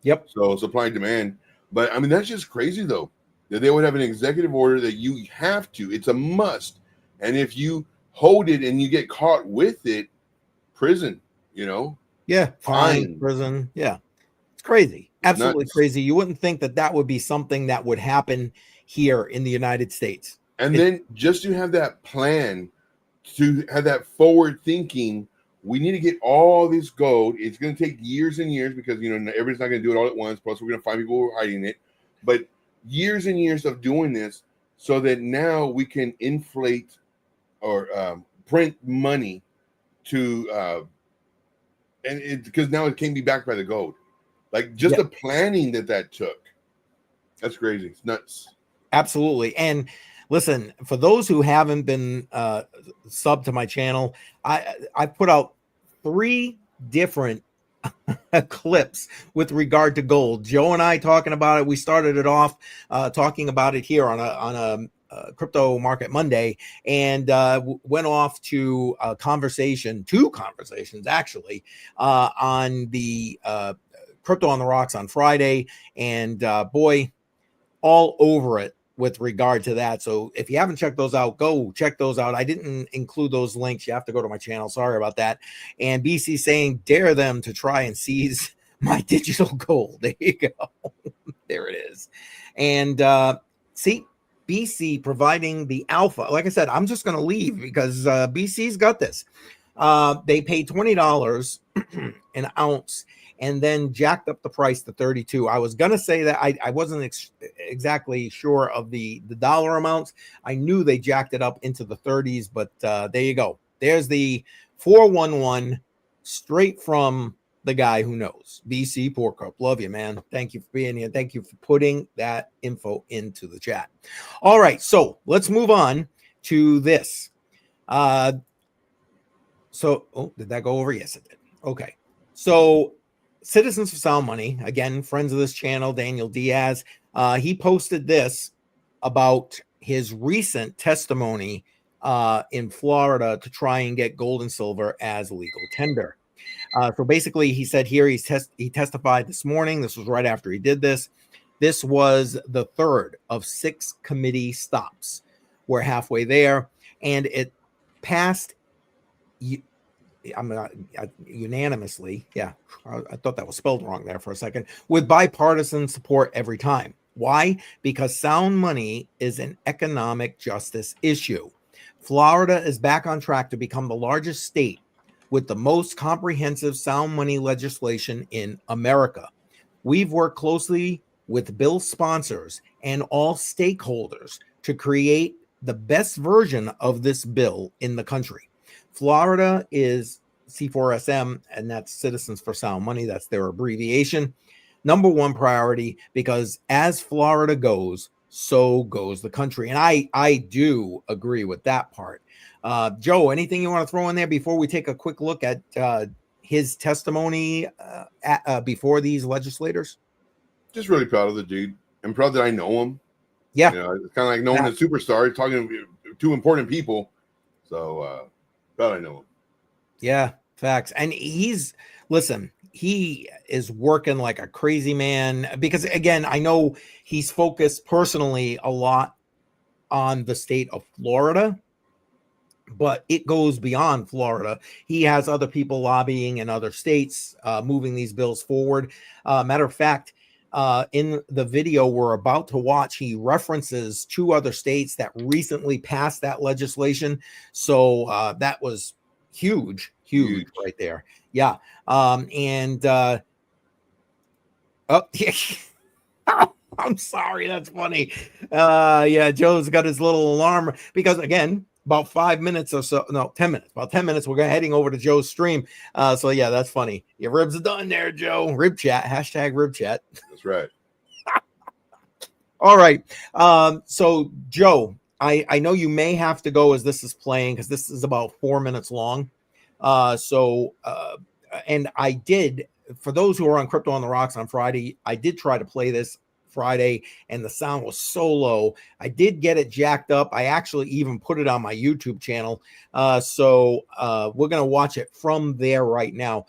Yep. So supply and demand. But I mean, that's just crazy though, that they would have an executive order that you have to, it's a must. And if you hold it and you get caught with it, prison, Yeah. Fine. Prison. Yeah. It's crazy. Absolutely nuts. Crazy. You wouldn't think that would be something that would happen here in the United States. And then just to have that plan, to have that forward thinking, we need to get all this gold. It's going to take years and years because, everybody's not going to do it all at once. Plus, we're going to find people who are hiding it. But years and years of doing this so that now we can inflate or print money to, because now it can't be backed by the gold. Like just the planning that took. That's crazy. It's nuts. Absolutely. And listen, for those who haven't been sub to my channel, I put out 3 different clips with regard to gold. Joe and I talking about it. We started it off talking about it here on a Crypto Market Monday, and went off to a conversation, 2 conversations actually, on the Crypto on the Rocks on Friday, and boy, all over it with regard to that. So if you haven't checked those out, go check those out. I didn't include those links. You have to go to my channel. Sorry about that. And BC saying, dare them to try and seize my digital gold. There you go. There it is. And see, BC providing the alpha. Like I said, I'm just going to leave because BC's got this. They paid $20 an ounce and then jacked up the price to 32. I was going to say that I wasn't exactly sure of the dollar amounts. I knew they jacked it up into the 30s, but there you go. There's the 411 straight from the guy who knows. BC Pork Cup. Love you, man. Thank you for being here. Thank you for putting that info into the chat. All right, so let's move on to this. Did that go over? Yes, it did. Okay. So Citizens for Sound Money, again, friends of this channel, Daniel Diaz, he posted this about his recent testimony in Florida to try and get gold and silver as legal tender. So basically, he said here he testified this morning. This was right after he did this. This was the 3rd of 6 committee stops. We're halfway there, and it passed unanimously. Yeah, I thought that was spelled wrong there for a second. With bipartisan support every time. Why? Because sound money is an economic justice issue. Florida is back on track to become the largest state with the most comprehensive sound money legislation in America. We've worked closely with bill sponsors and all stakeholders to create the best version of this bill in the country. Florida is C4SM, and that's Citizens for Sound Money. That's their abbreviation. Number 1 priority, because as Florida goes, so goes the country. And I do agree with that part. Joe, anything you want to throw in there before we take a quick look at his testimony before these legislators? Just really proud of the dude. I'm proud that I know him. Yeah. It's kind of like knowing a superstar, talking to 2 important people. So, glad I know him. Yeah, facts. And he is working like a crazy man because, again, I know he's focused personally a lot on the state of Florida, but it goes beyond Florida. He has other people lobbying in other states, moving these bills forward. Matter of fact, in the video we're about to watch, he references 2 other states that recently passed that legislation. So that was huge right there. Yeah. I'm sorry, that's funny. Yeah, Joe's got his little alarm because, again, about 5 minutes or so, no, 10 minutes, about 10 minutes, we're heading over to Joe's stream. So yeah, that's funny. Your ribs are done there, Joe. Rib chat, hashtag rib chat. That's right. All right. So Joe, I know you may have to go as this is playing because this is about 4 minutes long. And I did, for those who are on Crypto on the Rocks on Friday, I did try to play this Friday and the sound was so low. I did get it jacked up. I actually even put it on my YouTube channel. We're going to watch it from there right now.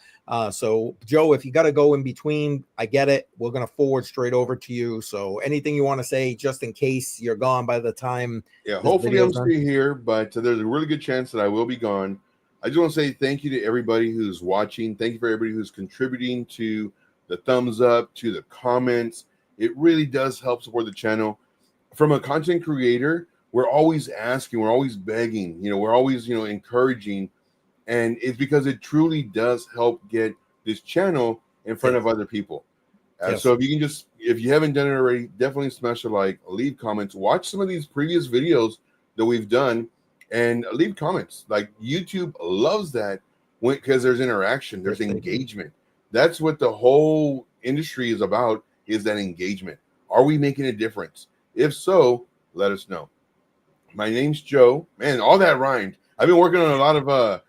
So Joe, if you got to go in between, I get it. We're going to forward straight over to you. So anything you want to say, just in case you're gone by the time. Yeah, hopefully I'm still here, but there's a really good chance that I will be gone. I just want to say thank you to everybody who's watching. Thank you for everybody who's contributing to the thumbs up, to the comments. It really does help support the channel. From a content creator, we're always asking, we're always begging, we're always, encouraging. And it's because it truly does help get this channel in front of other people. So if you can if you haven't done it already, definitely smash a like, leave comments, watch some of these previous videos that we've done and leave comments. Like YouTube loves that because there's interaction, there's engagement. That's what the whole industry is about, is that engagement. Are we making a difference? If so, let us know. My name's Joe. Man, all that rhymed. I've been working on a lot of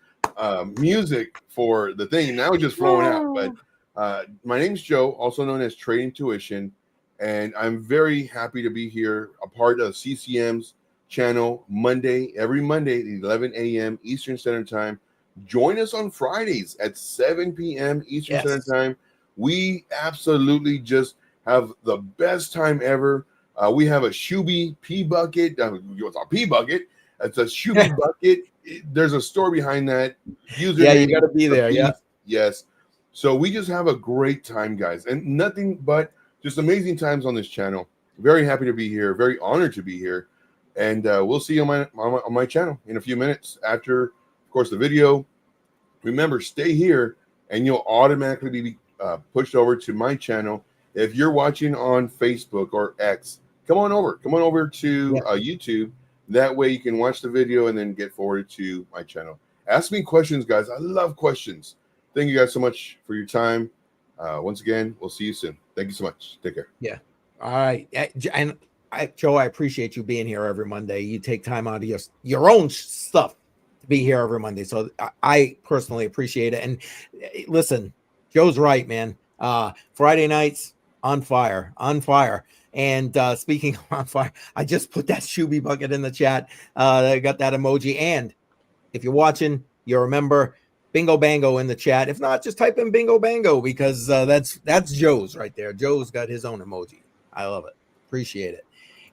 music for the thing. Now it's just flowing out. But my name's Joe, also known as Trading Tuition, and I'm very happy to be here, a part of CCM's channel every Monday at 11 a.m. Eastern Standard Time. Join us on Fridays at 7 p.m. Eastern Standard Time. We absolutely just have the best time ever. We have a Shuby P bucket. It's a P bucket. It's a Shuby bucket. There's a story behind that. You got to be there. Yeah. Yes. So we just have a great time, guys, and nothing but just amazing times on this channel. Very happy to be here. Very honored to be here. And we'll see you on my channel in a few minutes after, of course, the video. Remember, stay here, and you'll automatically be pushed over to my channel. If you're watching on Facebook or X, come on over to YouTube. That way you can watch the video and then get forwarded to my channel. Ask me questions, guys. I love questions. Thank you guys so much for your time. Once again, we'll see you soon. Thank you so much. Take care. Yeah. All right. And Joe, I appreciate you being here every Monday. You take time out of your own stuff to be here every Monday. So I personally appreciate it. And listen, Joe's right, man. Friday nights on fire. And speaking of on fire, I just put that Shuby bucket in the chat. I got that emoji. And if you're watching, you remember Bingo Bango in the chat. If not, just type in Bingo Bango, because that's Joe's right there. Joe's got his own emoji. I love it. Appreciate it.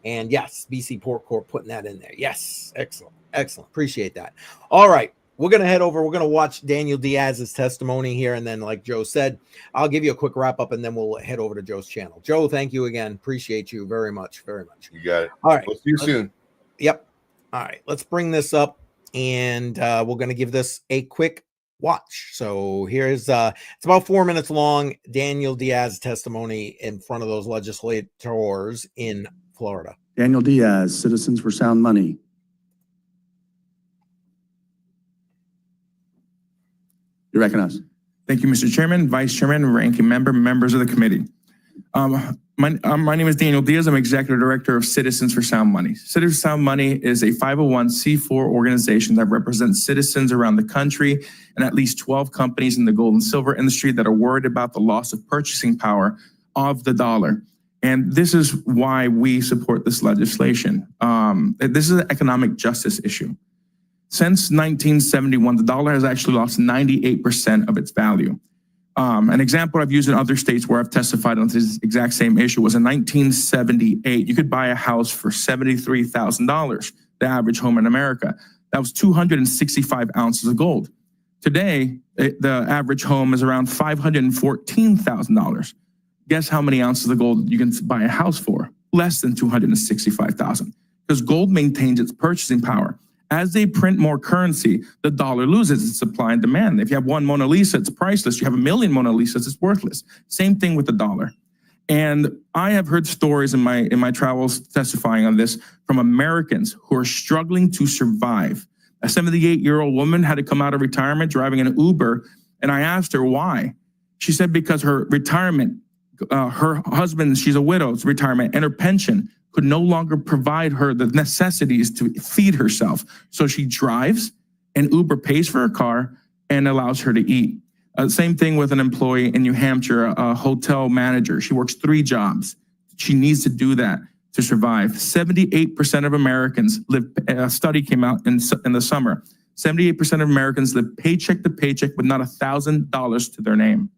And yes, BC Pork Corp putting that in there. Yes. Excellent. Appreciate that. All right. We're going to head over. We're going to watch Daniel Diaz's testimony here. And then, like Joe said, I'll give you a quick wrap up and then we'll head over to Joe's channel. Joe, thank you again. Appreciate you very much. Very much. You got it. All right. We'll see you soon. Yep. All right. Let's bring this up and we're going to give this a quick watch. So here's it's about 4 minutes long. Daniel Diaz testimony in front of those legislators in Florida. Daniel Diaz, Citizens for Sound Money. You recognize. Thank you, Mr. Chairman, Vice Chairman, Ranking Member, members of the committee. My name is Daniel Diaz. I'm Executive Director of Citizens for Sound Money. Citizens for Sound Money is a 501c4 organization that represents citizens around the country and at least 12 companies in the gold and silver industry that are worried about the loss of purchasing power of the dollar. And this is why we support this legislation. This is an economic justice issue. Since 1971, the dollar has actually lost 98% of its value. An example I've used in other states where I've testified on this exact same issue was in 1978. You could buy a house for $73,000, the average home in America. That was 265 ounces of gold. Today, the average home is around $514,000. Guess how many ounces of gold you can buy a house for? Less than 265,000, because gold maintains its purchasing power. As they print more currency, the dollar loses its supply and demand. If you have one Mona Lisa, it's priceless. You have a million Mona Lisas, it's worthless. Same thing with the dollar. And I have heard stories in my travels testifying on this from Americans who are struggling to survive. A 78-year-old woman had to come out of retirement driving an Uber, and I asked her why. She said because her retirement her husband, she's a widow, it's retirement, and her pension could no longer provide her the necessities to feed herself. So she drives, and Uber pays for her car and allows her to eat. Same thing with an employee in New Hampshire, a hotel manager. She works 3 jobs. She needs to do that to survive. 78% of Americans live, a study came out in the summer, 78% of Americans live paycheck to paycheck with not $1,000 to their name.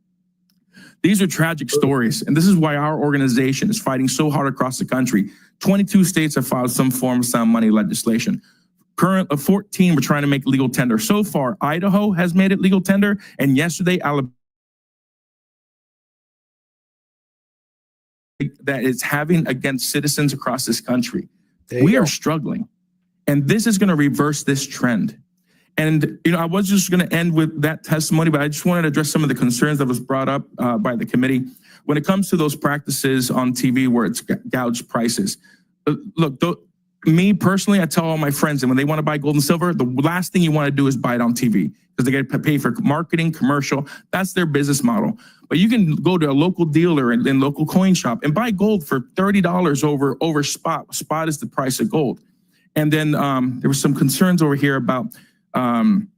These are tragic stories, and this is why our organization is fighting so hard across the country. 22 states have filed some form of sound money legislation. Current 14, we're trying to make legal tender. So far, Idaho has made it legal tender, and yesterday, Alabama that is having against citizens across this country. We are struggling, and this is going to reverse this trend. And, I was just going to end with that testimony, but I just wanted to address some of the concerns that was brought up by the committee. When it comes to those practices on TV where it's gouged prices, look, me personally, I tell all my friends that when they want to buy gold and silver, the last thing you want to do is buy it on TV because they get to pay for marketing, commercial. That's their business model. But you can go to a local dealer and local coin shop and buy gold for $30 over spot. Spot is the price of gold. And then there were some concerns over here about, I'm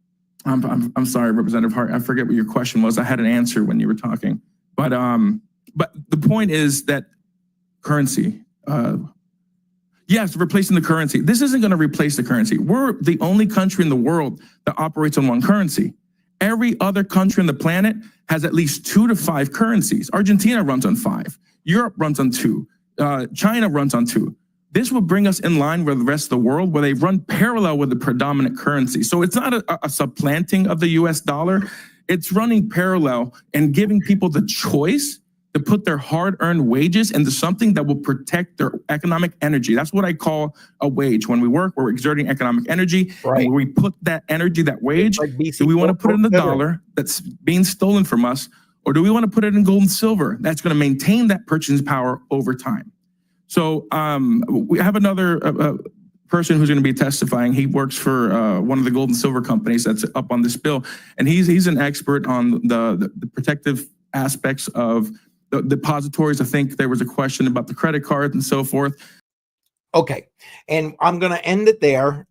sorry, Representative Hart, I forget what your question was. I had an answer when you were talking. But the point is that currency, yes, replacing the currency. This isn't going to replace the currency. We're the only country in the world that operates on one currency. Every other country on the planet has at least 2 to 5 currencies. Argentina runs on 5. Europe runs on 2. China runs on 2. This will bring us in line with the rest of the world where they run parallel with the predominant currency. So it's not a supplanting of the US dollar. It's running parallel and giving people the choice to put their hard-earned wages into something that will protect their economic energy. That's what I call a wage. When we work, we're exerting economic energy. Right. And when we put that energy, that wage, like do we want to put it in the dollar that's being stolen from us, or do we want to put it in gold and silver that's going to maintain that purchasing power over time? So we have another person who's going to be testifying. He works for one of the gold and silver companies that's up on this bill, and he's an expert on the protective aspects of the depositories. I think there was a question about the credit cards and so forth. Okay, and I'm going to end it there,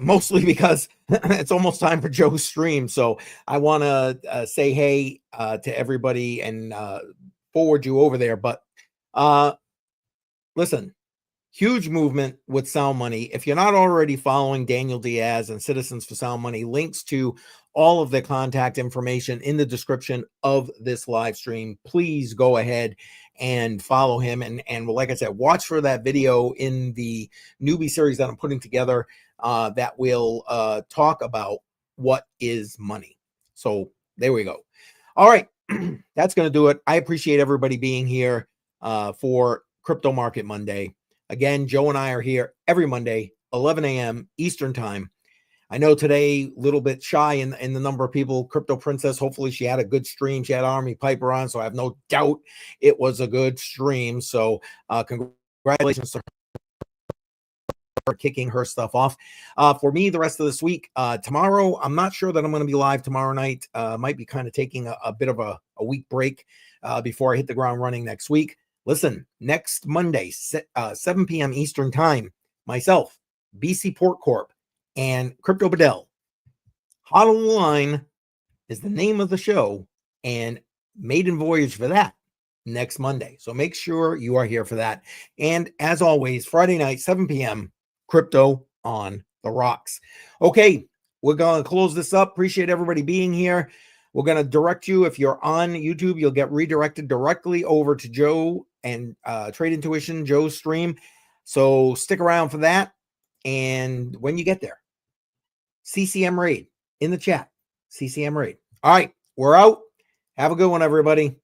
mostly because it's almost time for Joe's stream. So I want to say hey to everybody and forward you over there. But listen, huge movement with Sound Money. If you're not already following Daniel Diaz and Citizens for Sound Money, links to all of the contact information in the description of this live stream. Please go ahead and follow him. And like I said, watch for that video in the newbie series that I'm putting together that will talk about what is money. So there we go. All right. That's going to do it. I appreciate everybody being here for Crypto Market Monday. Again, Joe and I are here every Monday, 11 a.m. Eastern time. I know today a little bit shy in the number of people. Crypto Princess, hopefully she had a good stream. She had Army Piper on, so I have no doubt it was a good stream. So congratulations to her for kicking her stuff off. For me, the rest of this week, tomorrow, I'm not sure that I'm going to be live tomorrow night. Might be kind of taking a bit of a week break before I hit the ground running next week. Listen, next Monday, 7 p.m. Eastern time, myself, BC Port Corp, and Crypto Bedell. Hot on the Line is the name of the show, and maiden voyage for that next Monday. So make sure you are here for that. And as always, Friday night, 7 p.m., Crypto on the Rocks. Okay, we're going to close this up. Appreciate everybody being here. We're going to direct you. If you're on YouTube, you'll get redirected directly over to Joe and Trade Intuition, Joe's stream. So stick around for that. And when you get there, CCM Raid in the chat. CCM Raid. All right, we're out. Have a good one, everybody.